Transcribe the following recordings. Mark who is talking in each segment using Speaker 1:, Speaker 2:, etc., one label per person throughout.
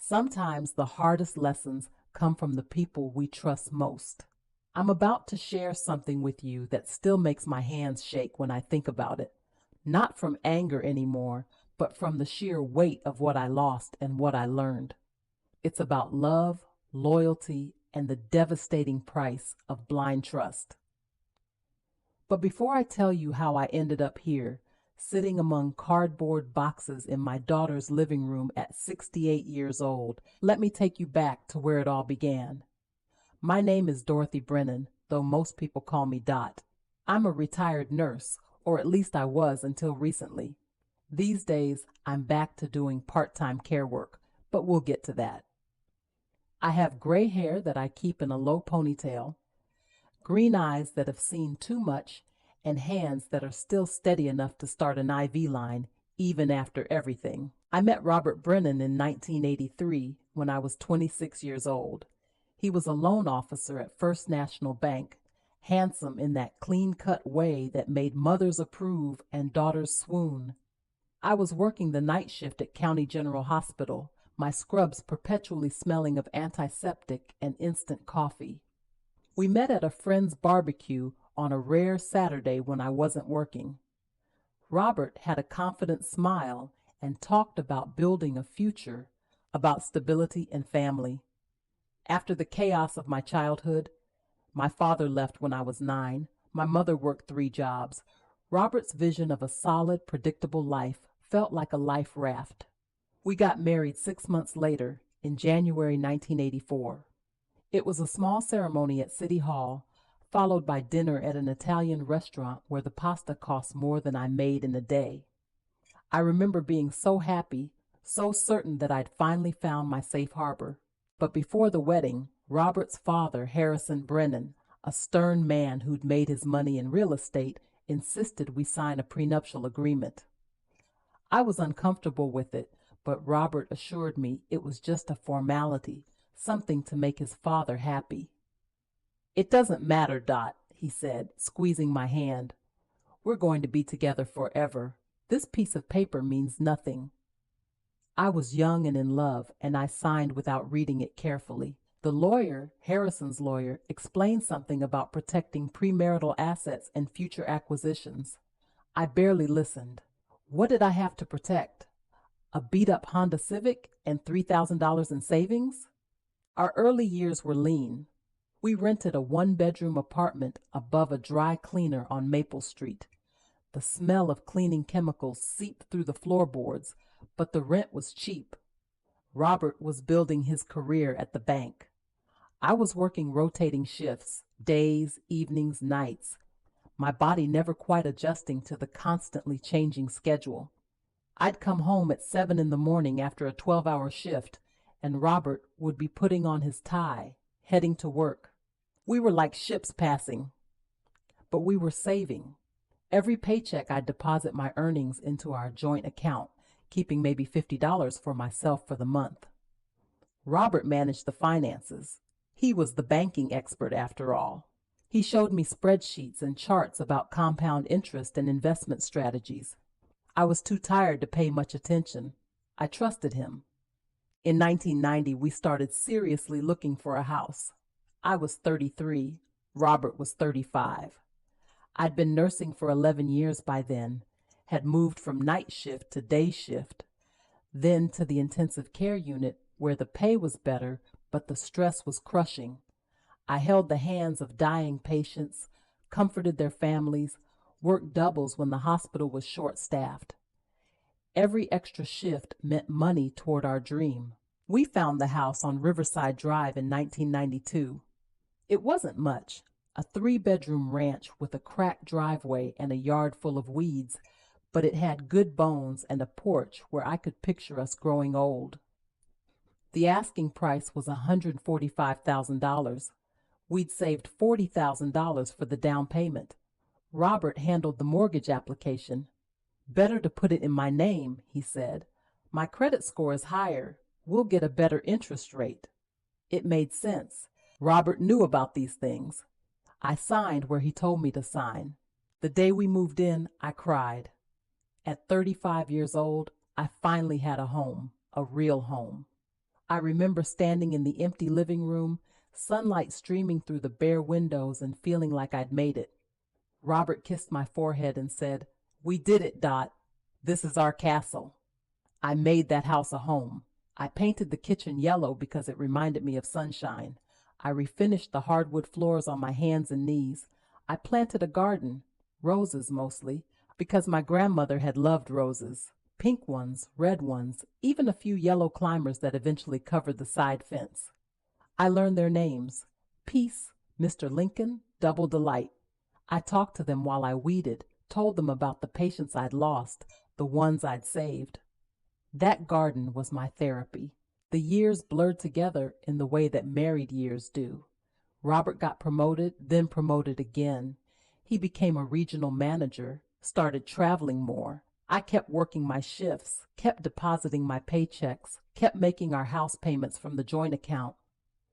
Speaker 1: Sometimes the hardest lessons come from the people we trust most. I'm about to share something with you that still makes my hands shake when I think about it. Not from anger anymore, but from the sheer weight of what I lost and what I learned. It's about love, loyalty, and the devastating price of blind trust. But before I tell you how I ended up here, sitting among cardboard boxes in my daughter's living room at 68 years old, let me take you back to where it all began. My name is Dorothy Brennan, though most people call me Dot. I'm a retired nurse, or at least I was until recently. These days, I'm back to doing part-time care work, but we'll get to that. I have gray hair that I keep in a low ponytail, green eyes that have seen too much, and hands that are still steady enough to start an IV line, even after everything. I met Robert Brennan in 1983 when I was 26 years old. He was a loan officer at First National Bank, handsome in that clean-cut way that made mothers approve and daughters swoon. I was working the night shift at County General Hospital, my scrubs perpetually smelling of antiseptic and instant coffee. We met at a friend's barbecue on a rare Saturday when I wasn't working. Robert had a confident smile and talked about building a future, about stability and family. After the chaos of my childhood, my father left when I was 9, my mother worked 3 jobs. Robert's vision of a solid, predictable life felt like a life raft. We got married 6 months later, in January 1984. It was a small ceremony at City Hall, followed by dinner at an Italian restaurant where the pasta cost more than I made in a day. I remember being so happy, so certain that I'd finally found my safe harbor. But before the wedding, Robert's father, Harrison Brennan, a stern man who'd made his money in real estate, insisted we sign a prenuptial agreement. I was uncomfortable with it, but Robert assured me it was just a formality, something to make his father happy. "It doesn't matter, Dot," he said, squeezing my hand. "We're going to be together forever. This piece of paper means nothing." I was young and in love, and I signed without reading it carefully. The lawyer, Harrison's lawyer, explained something about protecting premarital assets and future acquisitions. I barely listened. What did I have to protect? A beat-up Honda Civic and $3,000 in savings? Our early years were lean. We rented a 1-bedroom apartment above a dry cleaner on Maple Street. The smell of cleaning chemicals seeped through the floorboards, but the rent was cheap. Robert was building his career at the bank. I was working rotating shifts, days, evenings, nights, my body never quite adjusting to the constantly changing schedule. I'd come home at 7 in the morning after a 12-hour shift, and Robert would be putting on his tie, heading to work. We were like ships passing, but we were saving. Every paycheck I'd deposit my earnings into our joint account, keeping maybe $50 for myself for the month. Robert managed the finances. He was the banking expert after all. He showed me spreadsheets and charts about compound interest and investment strategies. I was too tired to pay much attention. I trusted him. In 1990, we started seriously looking for a house. I was 33. Robert was 35. I'd been nursing for 11 years by then, had moved from night shift to day shift, then to the intensive care unit where the pay was better, but the stress was crushing. I held the hands of dying patients, comforted their families, worked doubles when the hospital was short-staffed. Every extra shift meant money toward our dream. We found the house on Riverside Drive in 1992. It wasn't much, a 3-bedroom ranch with a cracked driveway and a yard full of weeds, but it had good bones and a porch where I could picture us growing old. The asking price was $145,000. We'd saved $40,000 for the down payment. Robert handled the mortgage application. "Better to put it in my name," he said. "My credit score is higher. We'll get a better interest rate." It made sense. Robert knew about these things. I signed where he told me to sign. The day we moved in, I cried. At 35 years old, I finally had a home, a real home. I remember standing in the empty living room, sunlight streaming through the bare windows, and feeling like I'd made it. Robert kissed my forehead and said, "We did it, Dot. This is our castle." I made that house a home. I painted the kitchen yellow because it reminded me of sunshine. I refinished the hardwood floors on my hands and knees. I planted a garden, roses mostly, because my grandmother had loved roses. Pink ones, red ones, even a few yellow climbers that eventually covered the side fence. I learned their names: Peace, Mr. Lincoln, Double Delight. I talked to them while I weeded, told them about the patients I'd lost, the ones I'd saved. That garden was my therapy. The years blurred together in the way that married years do. Robert got promoted, then promoted again. He became a regional manager, started traveling more. I kept working my shifts, kept depositing my paychecks, kept making our house payments from the joint account.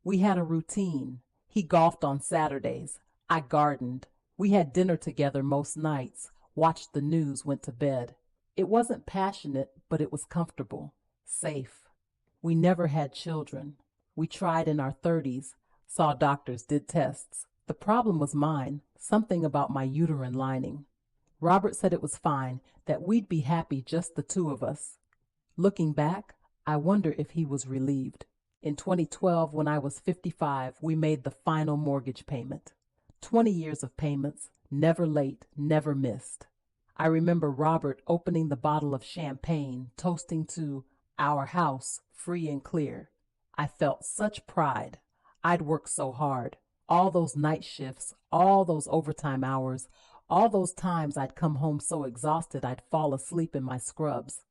Speaker 1: We had a routine. He golfed on Saturdays. I gardened. We had dinner together most nights, watched the news, went to bed. It wasn't passionate, but it was comfortable, safe. We never had children. We tried in our 30s, saw doctors, did tests. The problem was mine, something about my uterine lining. Robert said it was fine, that we'd be happy just the two of us. Looking back, I wonder if he was relieved. In 2012, when I was 55, we made the final mortgage payment. 20 years of payments, never late, never missed. I remember Robert opening the bottle of champagne, toasting to "our house, free and clear." I felt such pride. I'd worked so hard. All those night shifts, all those overtime hours, all those times I'd come home so exhausted I'd fall asleep in my scrubs.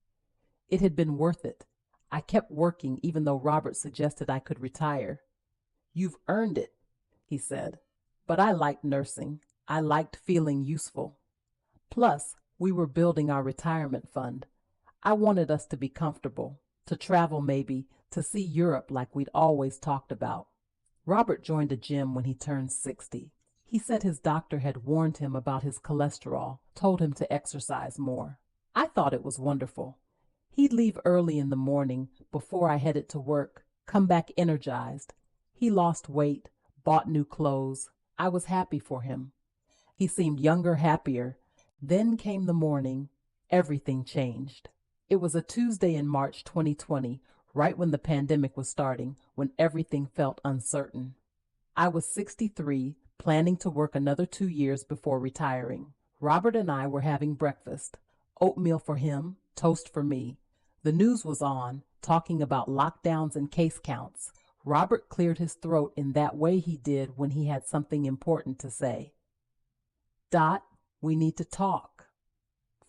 Speaker 1: It had been worth it. I kept working even though Robert suggested I could retire. "You've earned it," he said. But I liked nursing. I liked feeling useful. Plus, we were building our retirement fund. I wanted us to be comfortable, to travel maybe, to see Europe like we'd always talked about. Robert joined a gym when he turned 60. He said his doctor had warned him about his cholesterol, told him to exercise more. I thought it was wonderful. He'd leave early in the morning, before I headed to work, come back energized. He lost weight, bought new clothes. I was happy for him. He seemed younger, happier. Then came the morning. Everything changed. It was a Tuesday in March 2020, right when the pandemic was starting, when everything felt uncertain. I was 63, planning to work another 2 years before retiring. Robert and I were having breakfast. Oatmeal for him, toast for me. The news was on, talking about lockdowns and case counts. Robert cleared his throat in that way he did when he had something important to say. "Dot, we need to talk."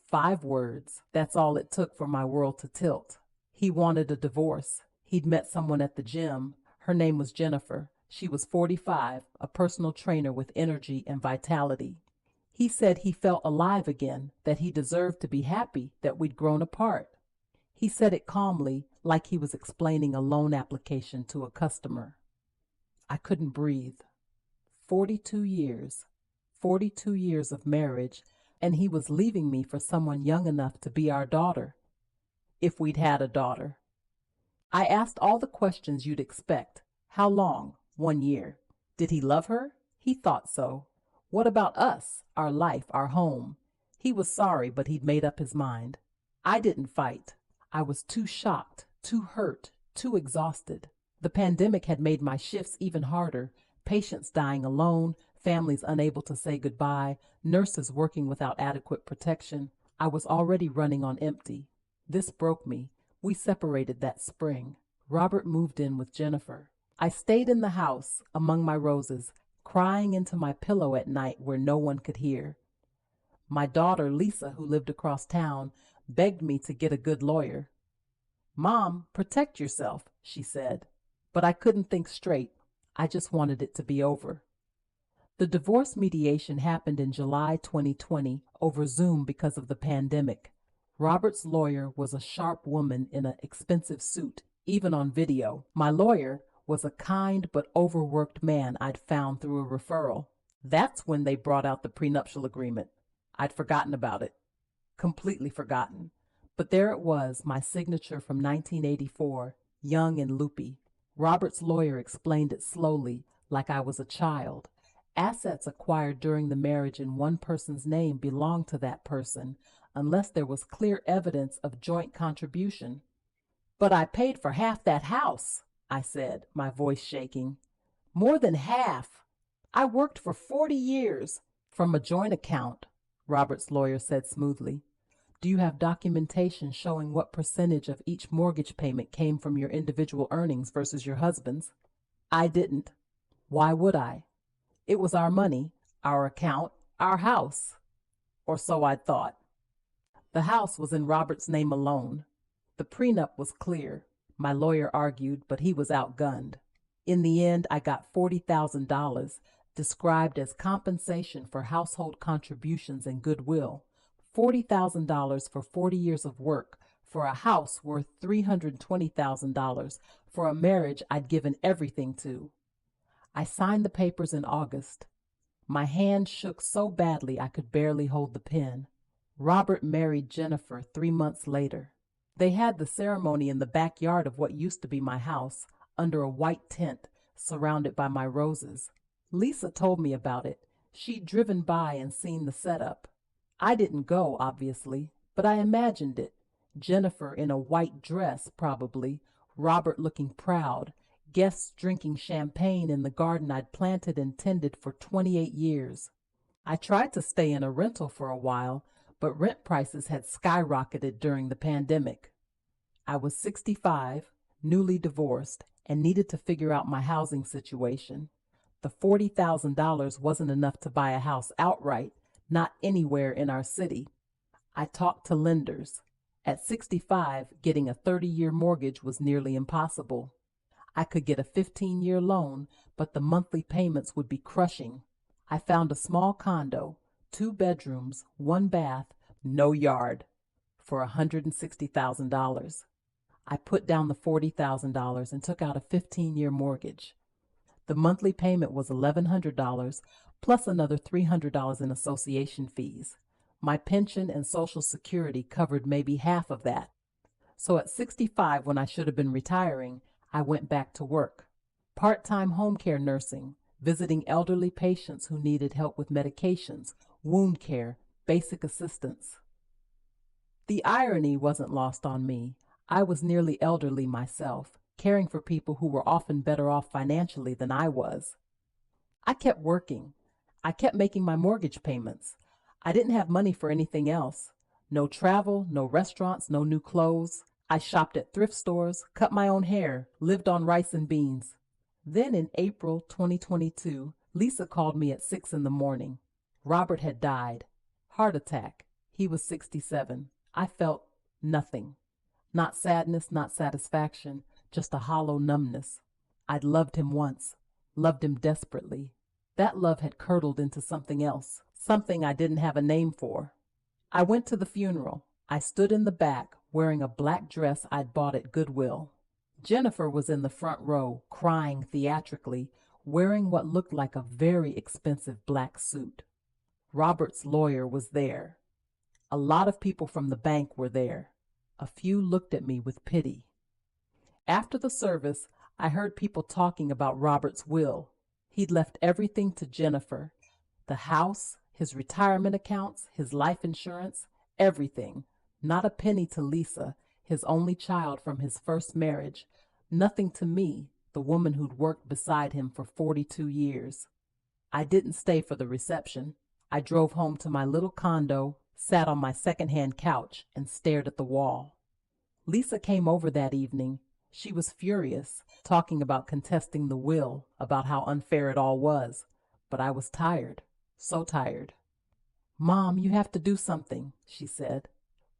Speaker 1: 5 words. That's all it took for my world to tilt. He wanted a divorce. He'd met someone at the gym. Her name was Jennifer. She was 45, a personal trainer with energy and vitality. He said he felt alive again, that he deserved to be happy, that we'd grown apart. He said it calmly, like he was explaining a loan application to a customer. I couldn't breathe. 42 years. 42 years of marriage, and he was leaving me for someone young enough to be our daughter. If we'd had a daughter. I asked all the questions you'd expect. How long? 1 year. Did he love her? He thought so. What about us, our life, our home? He was sorry, but he'd made up his mind. I didn't fight. I was too shocked, too hurt, too exhausted. The pandemic had made my shifts even harder. Patients dying alone, families unable to say goodbye, nurses working without adequate protection. I was already running on empty. This broke me. We separated that spring. Robert moved in with Jennifer. I stayed in the house, among my roses, crying into my pillow at night where no one could hear. My daughter, Lisa, who lived across town, begged me to get a good lawyer. "Mom, protect yourself," she said. But I couldn't think straight. I just wanted it to be over. The divorce mediation happened in July 2020 over Zoom because of the pandemic. Robert's lawyer was a sharp woman in an expensive suit, even on video. My lawyer was a kind but overworked man I'd found through a referral. That's when they brought out the prenuptial agreement. I'd forgotten about it. Completely forgotten. But there it was, my signature from 1984. young and loopy. Robert's lawyer explained it slowly, like I was a child. Assets acquired during the marriage in one person's name belonged to that person, unless there was clear evidence of joint contribution. But I paid for half that house, I said, my voice shaking. More than half. I worked for 40 years from a joint account, Robert's lawyer said smoothly. Do you have documentation showing what percentage of each mortgage payment came from your individual earnings versus your husband's? I didn't. Why would I? It was our money, our account, our house. Or so I thought. The house was in Robert's name alone. The prenup was clear, my lawyer argued, but he was outgunned. In the end, I got $40,000, described as compensation for household contributions and goodwill. $40,000 for 40 years of work, for a house worth $320,000, for a marriage I'd given everything to. I signed the papers in August. My hand shook so badly I could barely hold the pen. Robert married Jennifer 3 months later. They had the ceremony in the backyard of what used to be my house, under a white tent, surrounded by my roses. Lisa told me about it. She'd driven by and seen the setup. I didn't go, obviously, but I imagined it. Jennifer in a white dress, probably, Robert looking proud, guests drinking champagne in the garden I'd planted and tended for 28 years. I tried to stay in a rental for a while, but rent prices had skyrocketed during the pandemic. I was 65, newly divorced, and needed to figure out my housing situation. The $40,000 wasn't enough to buy a house outright, not anywhere in our city. I talked to lenders. At 65, getting a 30-year mortgage was nearly impossible. I could get a 15-year loan, but the monthly payments would be crushing. I found a small condo, 2 bedrooms, 1 bath, no yard, for $160,000. I put down the $40,000 and took out a 15-year mortgage. The monthly payment was $1,100 plus another $300 in association fees. My pension and Social Security covered maybe half of that. So at 65, when I should have been retiring, I went back to work. Part-time home care nursing, visiting elderly patients who needed help with medications, wound care, basic assistance. The irony wasn't lost on me. I was nearly elderly myself, caring for people who were often better off financially than I was. I kept working. I kept making my mortgage payments. I didn't have money for anything else. No travel, no restaurants, no new clothes. I shopped at thrift stores, cut my own hair, lived on rice and beans. Then in April 2022, Lisa called me at 6 in the morning. Robert had died. Heart attack. He was 67. I felt nothing. Not sadness, not satisfaction, just a hollow numbness. I'd loved him once, loved him desperately. That love had curdled into something else, something I didn't have a name for. I went to the funeral. I stood in the back, wearing a black dress I'd bought at Goodwill. Jennifer was in the front row, crying theatrically, wearing what looked like a very expensive black suit. Robert's lawyer was there. A lot of people from the bank were there. A few looked at me with pity. After the service, I heard people talking about Robert's will. He'd left everything to Jennifer. The house, his retirement accounts, his life insurance, everything. Not a penny to Lisa, his only child from his first marriage. Nothing to me, the woman who'd worked beside him for 42 years. I didn't stay for the reception. I drove home to my little condo, sat on my secondhand couch, and stared at the wall. Lisa came over that evening. She was furious, talking about contesting the will, about how unfair it all was. But I was tired, so tired. "Mom, you have to do something," she said.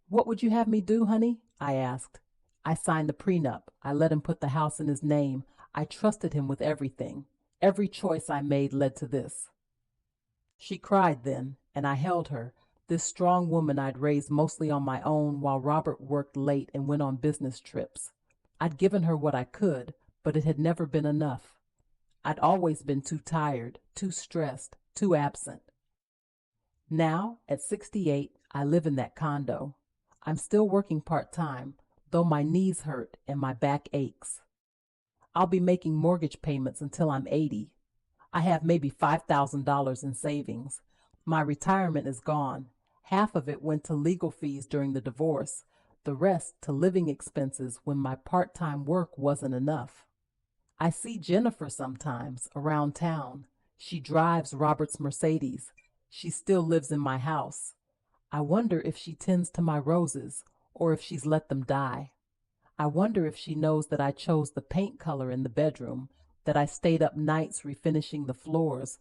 Speaker 1: "What would you have me do, honey?" I asked. I signed the prenup. I let him put the house in his name. I trusted him with everything. Every choice I made led to this. She cried then, and I held her, this strong woman I'd raised mostly on my own while Robert worked late and went on business trips. I'd given her what I could, but it had never been enough. I'd always been too tired, too stressed, too absent. Now, at 68, I live in that condo. I'm still working part-time, though my knees hurt and my back aches. I'll be making mortgage payments until I'm 80. I have maybe $5,000 in savings. My retirement is gone. Half of it went to legal fees during the divorce, the rest to living expenses when my part-time work wasn't enough. I see Jennifer sometimes around town. She drives Robert's Mercedes. She still lives in my house. I wonder if she tends to my roses or if she's let them die. I wonder if she knows that I chose the paint color in the bedroom, that I stayed up nights refinishing the floors,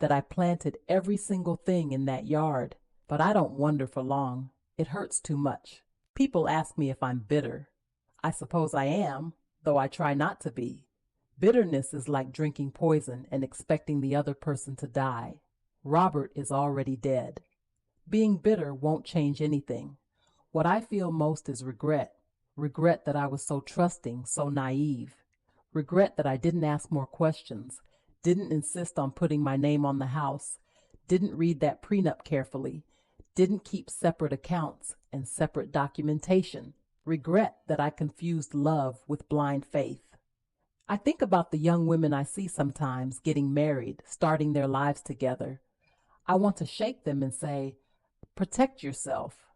Speaker 1: that I planted every single thing in that yard. But I don't wonder for long. It hurts too much. People ask me if I'm bitter. I suppose I am, though I try not to be. Bitterness is like drinking poison and expecting the other person to die. Robert is already dead. Being bitter won't change anything. What I feel most is regret. Regret that I was so trusting, so naive. Regret that I didn't ask more questions, didn't insist on putting my name on the house, didn't read that prenup carefully, didn't keep separate accounts and separate documentation. Regret that I confused love with blind faith. I think about the young women I see sometimes getting married, starting their lives together. I want to shake them and say, protect yourself.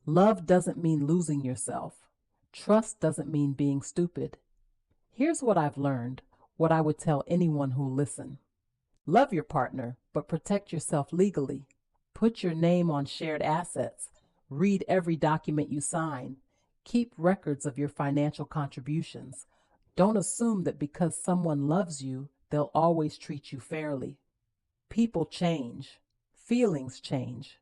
Speaker 1: Love doesn't mean losing yourself. Trust doesn't mean being stupid. Here's what I've learned, what I would tell anyone who'll listen. Love your partner, but protect yourself legally. Put your name on shared assets. Read every document you sign. Keep records of your financial contributions. Don't assume that because someone loves you, they'll always treat you fairly. People change. Feelings change.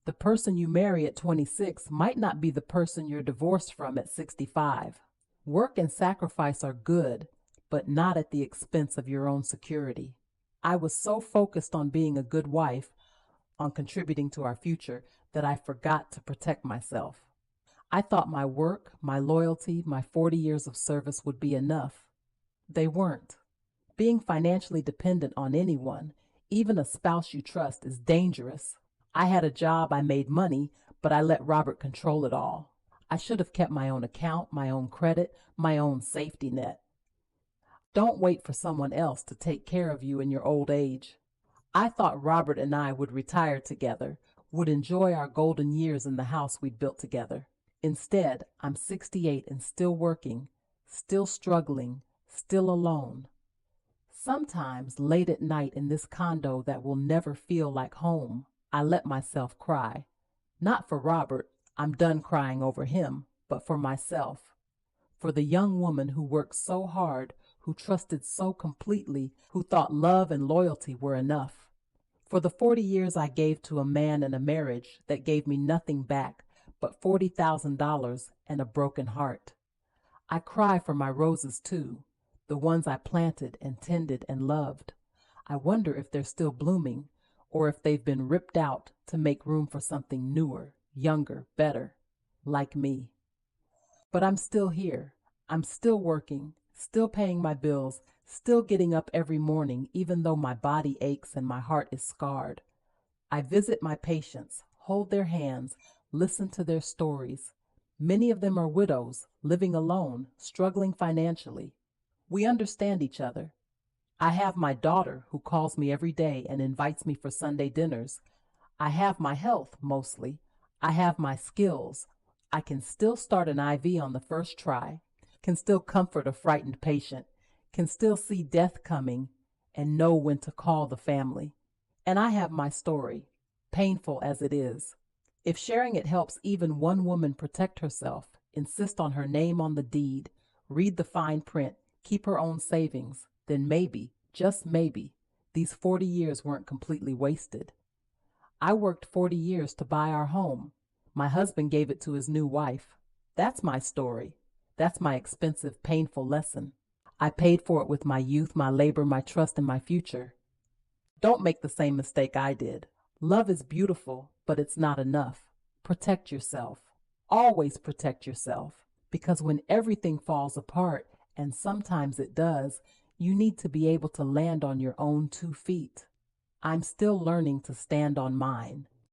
Speaker 1: The person you marry at 26 might not be the person you're divorced from at 65. Work and sacrifice are good, but not at the expense of your own security. I was so focused on being a good wife, on contributing to our future, that I forgot to protect myself. I thought my work, my loyalty, my 40 years of service would be enough. They weren't. Being financially dependent on anyone, even a spouse you trust, is dangerous. I had a job, I made money, but I let Robert control it all. I should have kept my own account, my own credit, my own safety net. Don't wait for someone else to take care of you in your old age. I thought Robert and I would retire together, would enjoy our golden years in the house we'd built together. Instead, I'm 68 and still working, still struggling, still alone. Sometimes late at night in this condo that will never feel like home, I let myself cry. Not for Robert, I'm done crying over him, but for myself. For the young woman who worked so hard, who trusted so completely, who thought love and loyalty were enough. For the 40 years I gave to a man and a marriage that gave me nothing back but $40,000 and a broken heart. I cry for my roses too, the ones I planted and tended and loved. I wonder if they're still blooming, or if they've been ripped out to make room for something newer, younger, better, like me. But I'm still here. I'm still working, still paying my bills, still getting up every morning, even though my body aches and my heart is scarred. I visit my patients, hold their hands, listen to their stories. Many of them are widows, living alone, struggling financially. We understand each other. I have my daughter who calls me every day and invites me for Sunday dinners. I have my health, mostly. I have my skills. I can still start an IV on the first try, can still comfort a frightened patient, can still see death coming and know when to call the family. And I have my story, painful as it is. If sharing it helps even one woman protect herself, insist on her name on the deed, read the fine print, keep her own savings, then maybe, just maybe, these 40 years weren't completely wasted. I worked 40 years to buy our home. My husband gave it to his new wife. That's my story. That's my expensive, painful lesson. I paid for it with my youth, my labor, my trust, and my future. Don't make the same mistake I did. Love is beautiful, but it's not enough. Protect yourself. Always protect yourself. Because when everything falls apart, and sometimes it does, you need to be able to land on your own 2 feet. I'm still learning to stand on mine.